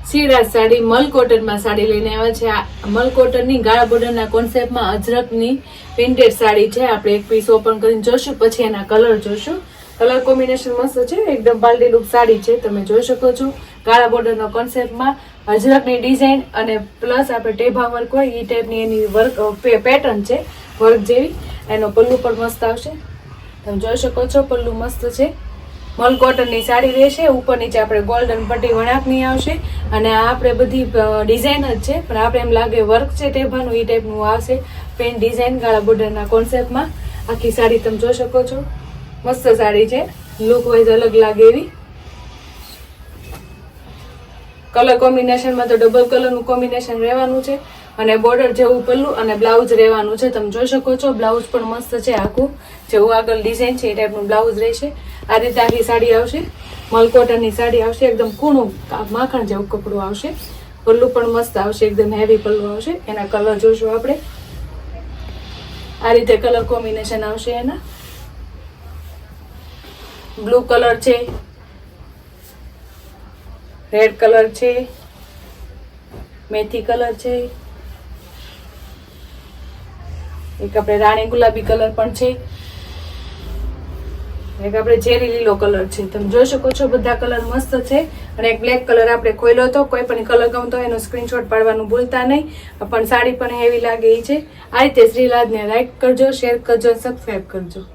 શ્રીરાજ સાડી મલ કોટનમાં સાડી લઈને આવ્યા છે. આ મલ કોટનની ગાળા બોર્ડરના કોન્સેપ્ટમાં અજરકની પ્રિન્ટેડ સાડી છે. આપણે એક પીસ ઓપન કરીને જોશું, પછી એના કલર જોશું. કલર કોમ્બિનેશન મસ્ત છે, એકદમ બાલડી લુક સાડી છે. તમે જોઈ શકો છો ગાળા બોર્ડરના કોન્સેપ્ટમાં અજરકની ડિઝાઇન અને પ્લસ આપણે ટેભા વર્ક હોય એ ટાઈપની એની વર્ક પેટર્ન છે, વર્ક જેવી. એનો પલ્લુ પણ મસ્ત આવશે. તમે જોઈ શકો છો પલ્લુ મસ્ત છે. મલ કોટનની સાડી રહેશે. ઉપર નીચે આપણે ગોલ્ડન પટ્ટી વણાકની આવશે અને આ આપણે બધી ડિઝાઇન જ છે, પણ આપણે એમ લાગે વર્ક છે ટેભાનું એ ટાઈપનું આવશે. પેન ડિઝાઇન ગાળા બોર્ડરના કોન્સેપ્ટમાં આખી સાડી તમે જોઈ શકો છો. મસ્ત સાડી છે, લુક વાઇઝ અલગ લાગે એવી. કલર કોમ્બિનેશનમાં તો ડબલ કલરનું કોમ્બિનેશન રહેવાનું છે અને બોર્ડર જેવું પલ્લું અને બ્લાઉઝ રહેવાનું છે. તમે જોઈ શકો છો બ્લાઉઝ પણ મસ્ત છે. આખું જેવું આગળ ડિઝાઇન છે એ ટાઈપનું બ્લાઉઝ રહેશે. આ રીતે આખી સાડી આવશે. મલ કોટનની સાડી આવશે, એકદમ કૂણું માખણ જેવું કપડું આવશે. પલ્લું પણ મસ્ત આવશે, એકદમ હેવી પલ્લું આવશે. એના કલર જોશું આપણે. આ રીતે કલર કોમ્બિનેશન આવશે એના. બ્લુ કલર છે, રેડ કલર છે, મેથી કલર છે, એક આપણે રાણી ગુલાબી કલર પણ છે, એક આપણે ઝેરી લીલો કલર છે. તમે જોઈ શકો છો બધા કલર મસ્ત છે. અને એક બ્લેક કલર આપણે ખોલ્યો હતો. કોઈ પણ કલર ગમતો હોય એનો સ્ક્રીનશોટ પાડવાનું ભૂલતા નહીં. પણ સાડી પણ હેવી લાગે એ છે. આ રીતે શ્રીરાજને લાઈક કરજો, શેર કરજો, સબસ્ક્રાઈબ કરજો.